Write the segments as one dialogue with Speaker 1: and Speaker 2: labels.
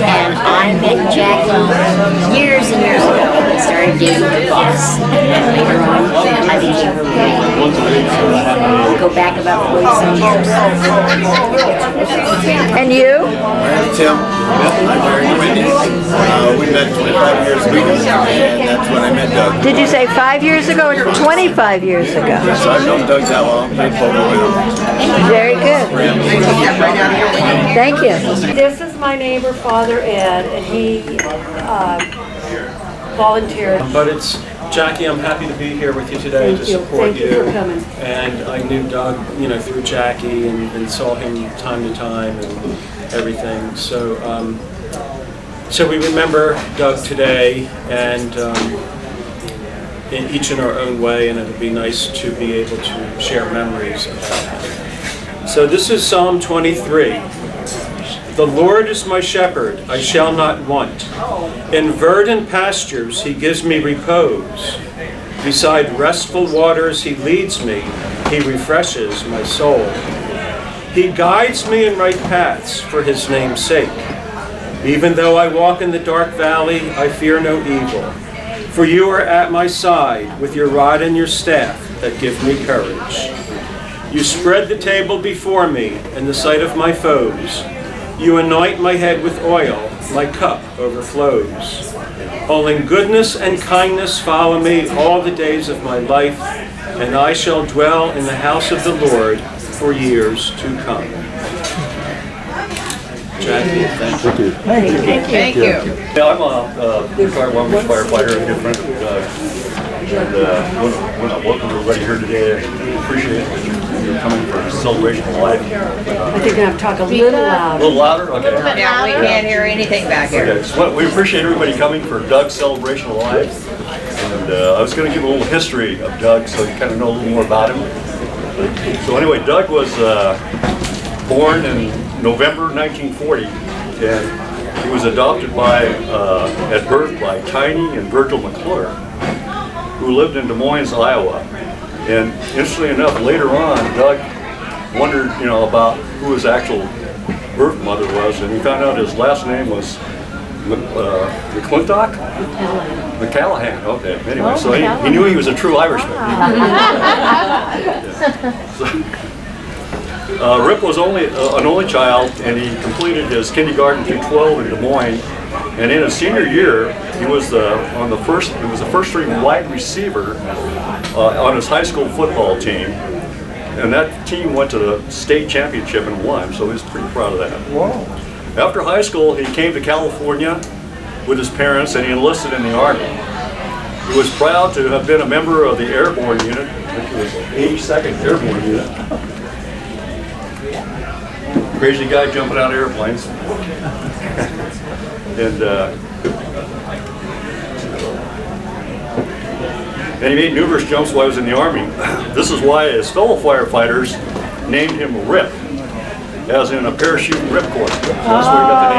Speaker 1: And I met Jackie years and years ago and started dating her boss. And later on, I became her roommate. Go back about 40-some years.
Speaker 2: And you?
Speaker 3: Tim, I'm married Wendy. We met 25 years ago, and that's when I met Doug.
Speaker 2: Did you say 5 years ago or 25 years ago?
Speaker 3: So I've known Doug that long. Played poker with him.
Speaker 2: Very good. Thank you.
Speaker 4: This is my neighbor, Father Ed, and he volunteered.
Speaker 5: But it's Jackie, I'm happy to be here with you today to support
Speaker 4: Thank you for coming.
Speaker 5: And I knew Doug, through Jackie and saw him time to time and everything. So so we remember Doug today, and each in our own way, and it would be nice to be able to share memories about him. So this is Psalm 23. The Lord is my shepherd, I shall not want. In verdant pastures he gives me repose. Beside restful waters he leads me, he refreshes my soul. He guides me in right paths for his name's sake. Even though I walk in the dark valley, I fear no evil. For you are at my side with your rod and your staff that give me courage. You spread the table before me in the sight of my foes. You anoint my head with oil, my cup overflows. Only goodness and kindness follow me all the days of my life, and I shall dwell in the house of the Lord for years to come. Jackie, thank you.
Speaker 4: Thank you.
Speaker 6: Yeah, I'm a retired Long Beach firefighter and a good friend of Doug. And want to welcome everybody here today. I appreciate that you're coming for a celebration of life.
Speaker 4: I think I'm going to have to talk a little
Speaker 6: A
Speaker 4: loud.
Speaker 6: little louder? Okay.
Speaker 7: Yeah, we can't hear anything back here.
Speaker 6: Okay, so we appreciate everybody coming for Doug's celebration of life. And I was going to give a little history of Doug so you kind of know a little more about him. So anyway, Doug was born in November 1940, and he was adopted at birth by Tiny and Virgil McClure, who lived in Des Moines, Iowa. And interestingly enough, later on, Doug wondered, about who his actual birth mother was, and he found out his last name was McClintock? McCallahan. Okay. Anyway, so he knew he was a true Irishman. Rip was an only child, and he completed his kindergarten through 12 in Des Moines. And in his senior year, he was the first-string wide receiver on his high school football team, and that team went to the state championship and won. So he was pretty proud of that. Wow. After high school, he came to California with his parents, and he enlisted in the Army. He was proud to have been a member of the Airborne Unit, which was 82nd Airborne Unit. Crazy guy jumping out of airplanes. And he made numerous jumps while he was in the Army. This is why his fellow firefighters named him Rip, as in a parachute ripcord. So that's where he got the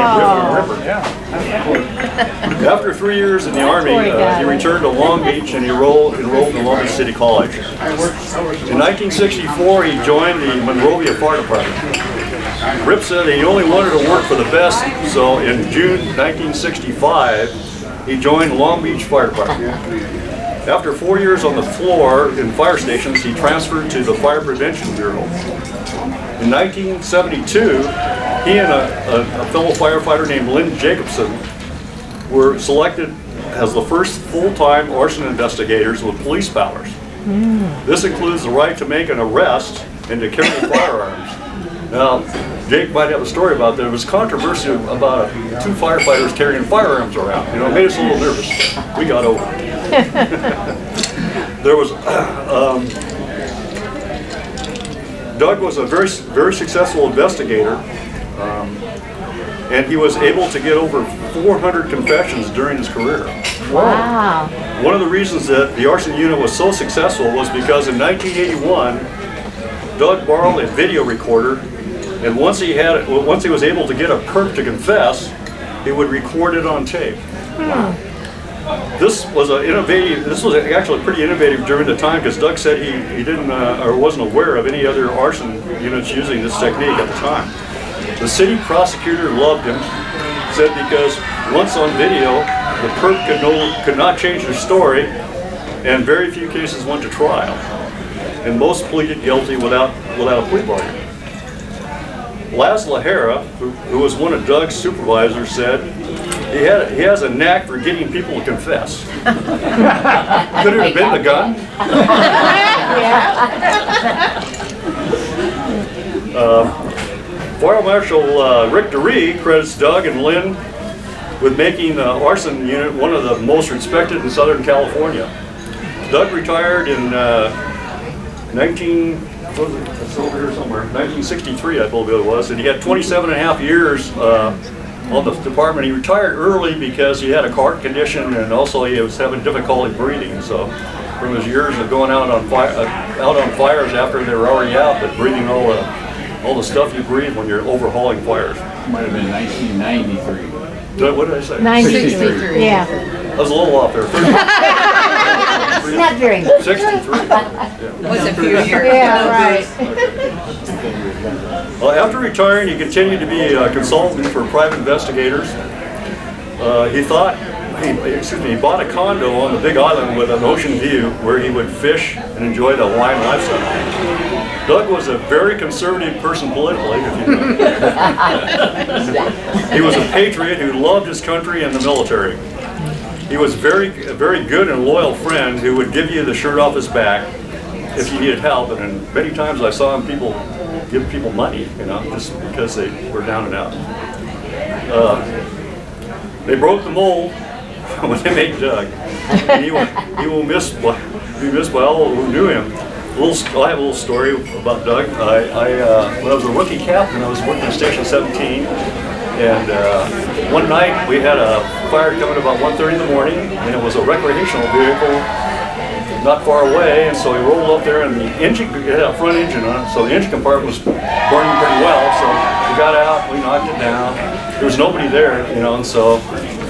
Speaker 6: name Rip. After 3 years in the Army, he returned to Long Beach and he enrolled in Long Beach City College. In 1964, he joined the Monrovia Fire Department. Rip said he only wanted to work for the best, so in June 1965, he joined Long Beach Fire Department. After 4 years on the floor in fire stations, he transferred to the Fire Prevention Bureau. In 1972, he and a fellow firefighter named Lynn Jacobson were selected as the first full-time arson investigators with police powers. This includes the right to make an arrest and to carry firearms. Now, Jake might have a story about that. There was controversy about two firefighters carrying firearms around. It made us a little nervous. We got over it. There was, Doug was a very, very successful investigator, and he was able to get over 400 confessions during his career.
Speaker 2: Wow.
Speaker 6: One of the reasons that the arson unit was so successful was because in 1981, Doug borrowed a video recorder, and once he was able to get a perp to confess, he would record it on tape. This was actually pretty innovative during the time, because Doug said he didn't or wasn't aware of any other arson units using this technique at the time. The city prosecutor loved him, said because once on video, the perp could not change their story, and very few cases went to trial, and most pleaded guilty without a plea bargain. Laz Lahara, who was one of Doug's supervisors, said he has a knack for getting people to confess. Could it have been the gun? Fire Marshal Rick DeRee credits Doug and Lynn with making the arson unit one of the most respected in Southern California. Doug retired in 1963, I believe it was, and he had 27 and a half years on the department. He retired early because he had a heart condition, and also he was having difficulty breathing. So, from his years of going out on fires after they were already out, but breathing all the stuff you breathe when you're overhauling fires.
Speaker 8: Might have been 1993.
Speaker 6: What did I say?
Speaker 2: 93. Yeah.
Speaker 6: I was a little off there.
Speaker 2: Not very much.
Speaker 6: 63.
Speaker 7: Was a few years.
Speaker 2: Yeah, right.
Speaker 6: After retiring, he continued to be a consultant for private investigators. He bought a condo on the Big Island with an ocean view where he would fish and enjoy the Hawaiian lifestyle. Doug was a very conservative person politically, if you know. He was a patriot who loved his country and the military. He was a very good and loyal friend who would give you the shirt off his back if you needed help. And many times I saw him give people money, just because they were down and out. They broke the mold when they made Doug. And he will be missed by all who knew him. I have a little story about Doug. When I was a rookie captain, I was working at Station 17, and one night we had a fire coming about 1:30 in the morning, and it was a recreational vehicle not far away, and so we rolled up there, and the engine, it had a front engine on it, so the engine compartment was burning pretty well, so we got out, we knocked it down. There was nobody there, and so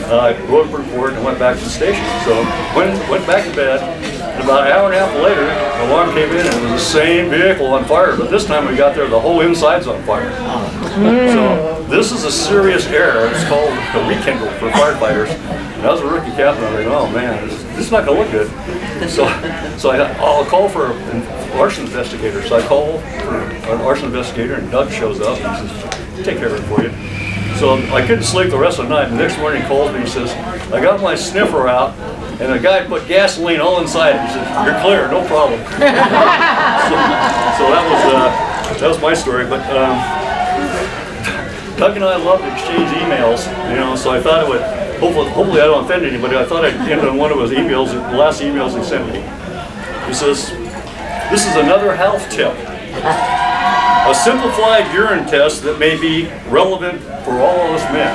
Speaker 6: I wrote a report and went back to the station. So went back to bed, and about an hour and a half later, the alarm came in, and it was the same vehicle on fire, but this time we got there, the whole inside's on fire. So this is a serious error. It's called a rekindle for firefighters. And I was a rookie captain. I was like, oh man, this is not going to look good. So I'll call for an arson investigator. So I call for an arson investigator, and Doug shows up and he says, take care of it for you. So I couldn't sleep the rest of the night. The next morning he calls me and he says, I got my sniffer out, and a guy put gasoline all inside it. He said, you're clear, no problem. so that was my story. But Doug and I love to exchange emails, so I thought it would, hopefully I don't offend anybody, I thought I'd end on one of his emails, the last emails he sent me. He says, this is another health tip. A simplified urine test that may be relevant for all of us men.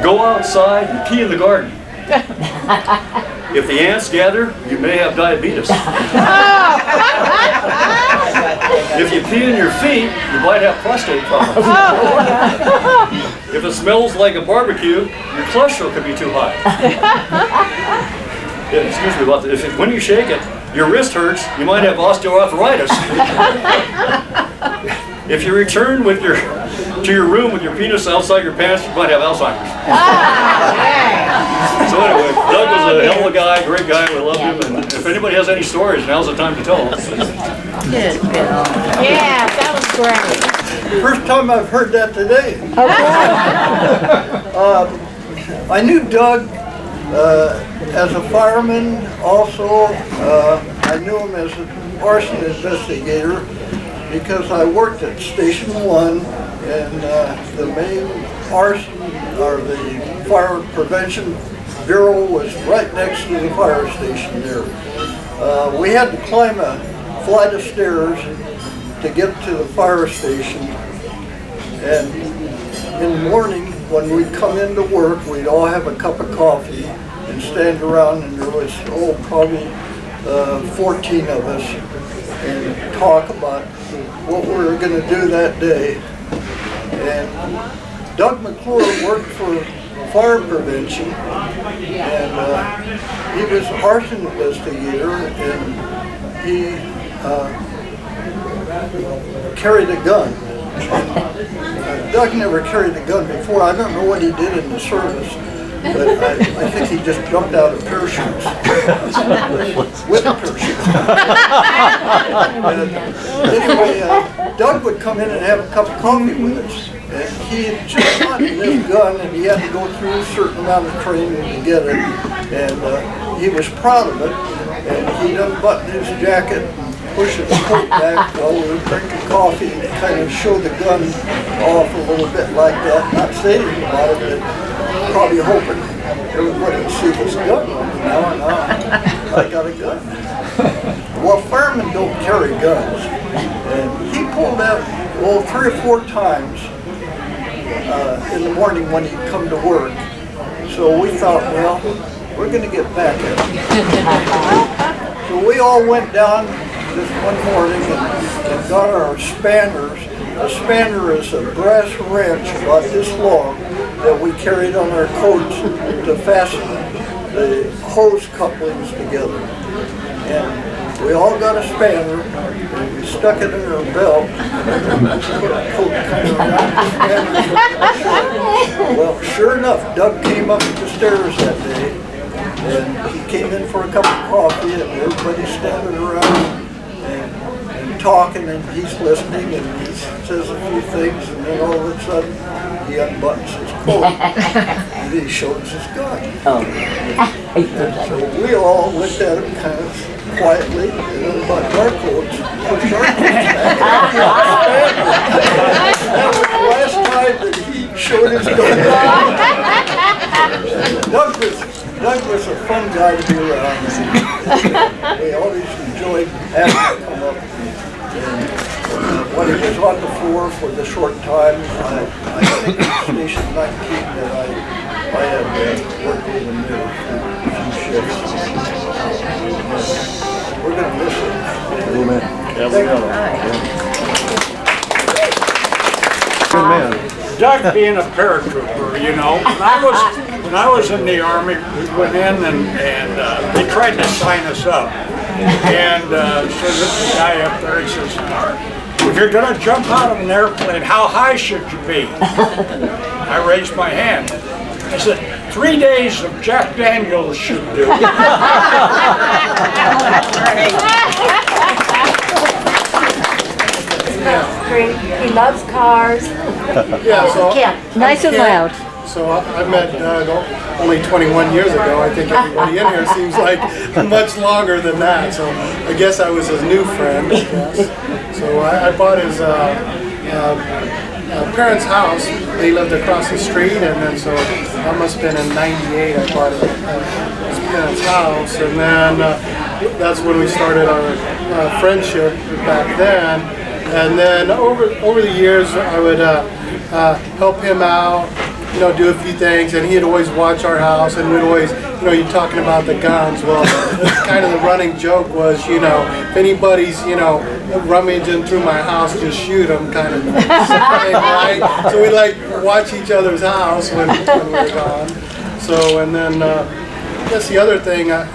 Speaker 6: Go outside and pee in the garden. If the ants gather, you may have diabetes. If you pee in your feet, you might have prostate problems. If it smells like a barbecue, your cholesterol could be too high. Yeah, excuse me about that. When you shake it, your wrist hurts, you might have osteoarthritis. If you return to your room with your penis outside your pants, you might have Alzheimer's. So anyway, Doug was a hell of a guy, great guy, we loved him, and if anybody has any stories, now's the time to tell them.
Speaker 2: Good, Bill. Yeah, that was great.
Speaker 9: First time I've heard that today. I knew Doug as a fireman. Also, I knew him as an arson investigator because I worked at Station 1, and the main arson, or the fire prevention bureau, was right next to the fire station there. We had to climb a flight of stairs to get to the fire station, and in the morning when we'd come into work, we'd all have a cup of coffee and stand around, and there was probably 14 of us, and talk about what we were going to do that day. And Doug McClure worked for fire prevention, and he was an arson investigator, and he carried a gun. Doug never carried a gun before. I don't know what he did in the service, but I think he just jumped out of parachutes. With a parachute. Anyway, Doug would come in and have a cup of coffee with us. And he had just gotten this gun, and he had to go through a certain amount of training to get it. And he was proud of it. And he'd unbutton his jacket and push his coat back while we were drinking coffee and kind of show the gun off a little bit like that. Not saying about it, but probably hoping everybody would see this gun. Now I got a gun. Well, firemen don't carry guns. And he pulled out, 3 or 4 times in the morning when he'd come to work. So we thought, well, we're going to get back at him. So we all went down this one morning and got our spanners. A spanner is a brass wrench about this long that we carried on our coats to fasten the hose couplings together. And we all got a spanner, and we stuck it in our belt, and put our coat kind of around the spanner. Well, sure enough, Doug came up the stairs that day, and he came in for a cup of coffee, and everybody's standing around and talking, and he's listening, and he says a few things, and then all of a sudden, he unbuttons his coat, and he shows his gun. So we all looked at him kind of quietly, and then unbuttoned our coats, pushed our coats back. That was the last time that he showed his gun. Doug was a fun guy to be around. We always enjoyed having him come up. When he was on the floor for the short time, I think it was Station 19 that I had worked with him there for a few shifts. We're going to miss him.
Speaker 3: Amen.
Speaker 9: Thank
Speaker 3: Good man.
Speaker 10: Doug being a paratrooper, you know, when I was in the Army, we went in and they tried to sign us up. And so this guy up there, he says, if you're going to jump out of an airplane, how high should you be? I raised my hand. I said, 3 days of Jack Daniels should do.
Speaker 4: Great. He loves cars.
Speaker 11: Yeah, so
Speaker 2: Nice and loud.
Speaker 11: So I met Doug only 21 years ago. I think everybody in here seems like much longer than that. So I guess I was his new friend. Yes. So I bought his parents' house. They lived across the street, and then so that must have been in '98. I bought his parents' house, and then that's when we started our friendship back then. And then over the years, I would help him out, you know, do a few things, and he'd always watch our house, and we'd always, you know, you're talking about the guns. Well, kind of the running joke was, you know, if anybody's, you know, rummaging through my house, just shoot them, kind of thing, right? So we'd like watch each other's house when we were gone. So, and then I guess the other thing, I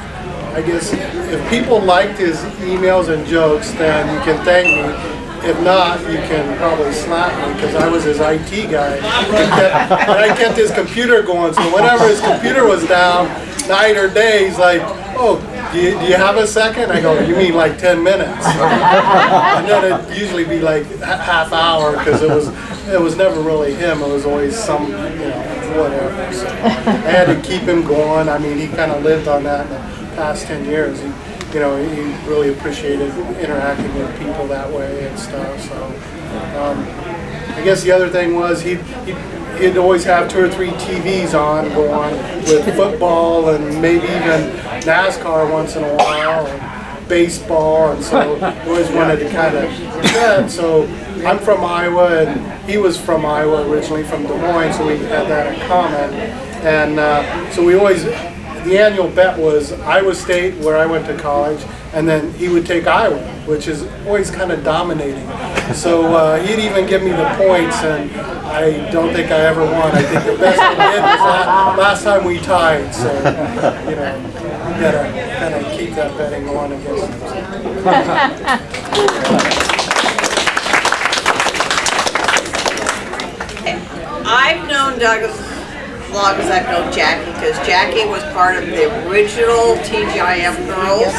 Speaker 11: guess if people liked his emails and jokes, then you can thank me. If not, you can probably slap me because I was his IT guy. I kept his computer going, so whenever his computer was down, night or day, he's like, oh, do you have a second? I go, you mean like 10 minutes? And then it'd usually be like half hour because it was never really him. It was always some, you know, whatever. So I had to keep him going. I mean, he kind of lived on that in the past 10 years. You know, he really appreciated interacting with people that way and stuff. So, I guess the other thing was he'd always have 2 or 3 TVs on going with football and maybe even NASCAR once in a while and baseball, and so always wanted to kind of do that. So I'm from Iowa and he was from Iowa originally, from Des Moines, so we had that in common. And so we always. The annual bet was Iowa State, where I went to college, and then he would take Iowa, which is always kind of dominating. So he'd even give me the points, and I don't think I ever won. I think the best I did was last time we tied. So, you know, you gotta kind of keep that betting going against him.
Speaker 7: I've known Doug as long as I've known Jackie, because Jackie was part of the original TGIF girls,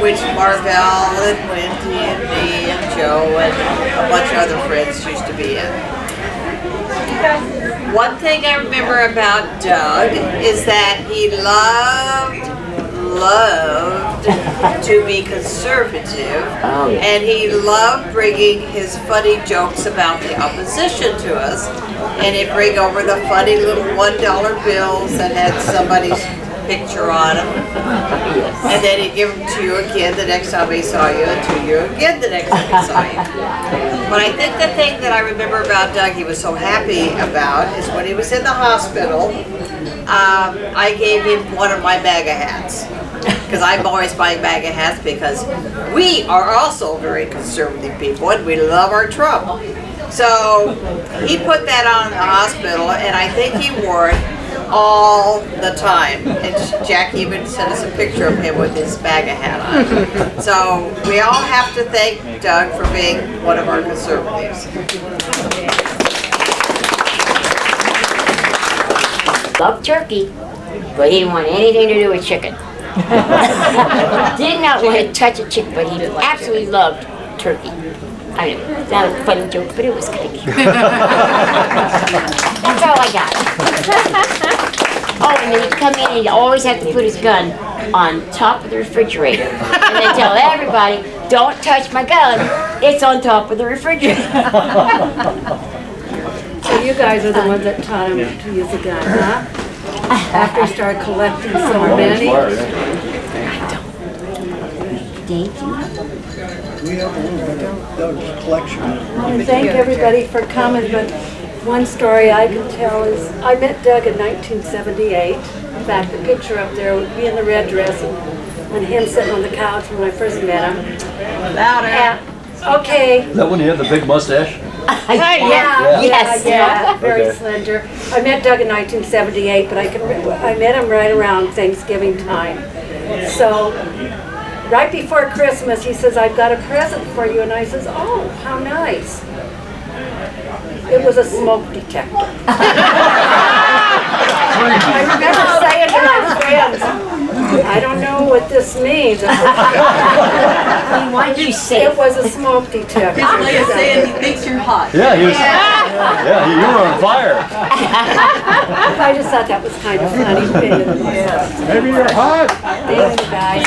Speaker 7: which Marvell and Wendy and me and Joe and a bunch of other friends used to be in. One thing I remember about Doug is that he loved to be conservative, and he loved bringing his funny jokes about the opposition to us, and he'd bring over the funny little $1 bills that had somebody's picture on them, and then he'd give them to you again the next time he saw you, and to you again the next time he saw you. But I think the thing that I remember about Doug he was so happy about is when he was in the hospital, I gave him one of my MAGA hats. Because I'm always buying MAGA hats because we are also very conservative people and we love our Trump. So he put that on in the hospital, and I think he wore it all the time. And Jack even sent us a picture of him with his MAGA hat on. So we all have to thank Doug for being one of our conservatives.
Speaker 1: Loved turkey, but he didn't want anything to do with chicken. Did not want to touch a chicken, but he absolutely loved turkey. I know, it's not a funny joke, but it was kind of cute. That's all I got. Oh, and then he'd come in and he'd always have to put his gun on top of the refrigerator. And then tell everybody, don't touch my gun, it's on top of the refrigerator.
Speaker 4: So you guys are the ones that taught him to use a gun, huh? After he started collecting so many.
Speaker 1: Thank you.
Speaker 9: We have a little bit of Doug's collection.
Speaker 4: And thank everybody for coming, but one story I can tell is I met Doug in 1978. In fact, the picture up there would be in the red dress and him sitting on the couch when I first met him.
Speaker 7: Louder.
Speaker 4: Okay.
Speaker 8: Is that when you had the big mustache?
Speaker 4: Yeah, very slender. I met Doug in 1978, but I met him right around Thanksgiving time. So, right before Christmas, he says, "I've got a present for you," and I says, "Oh, how nice." It was a smoke detector. I remember saying to my friends, "I don't know what this means."
Speaker 1: Why did you say
Speaker 4: it was a smoke detector?
Speaker 7: His way of saying he thinks you're hot.
Speaker 8: Yeah, he was. Yeah, you were on fire.
Speaker 4: I just thought that was kind of funny.
Speaker 10: Maybe you're hot.
Speaker 4: Thank you, guys.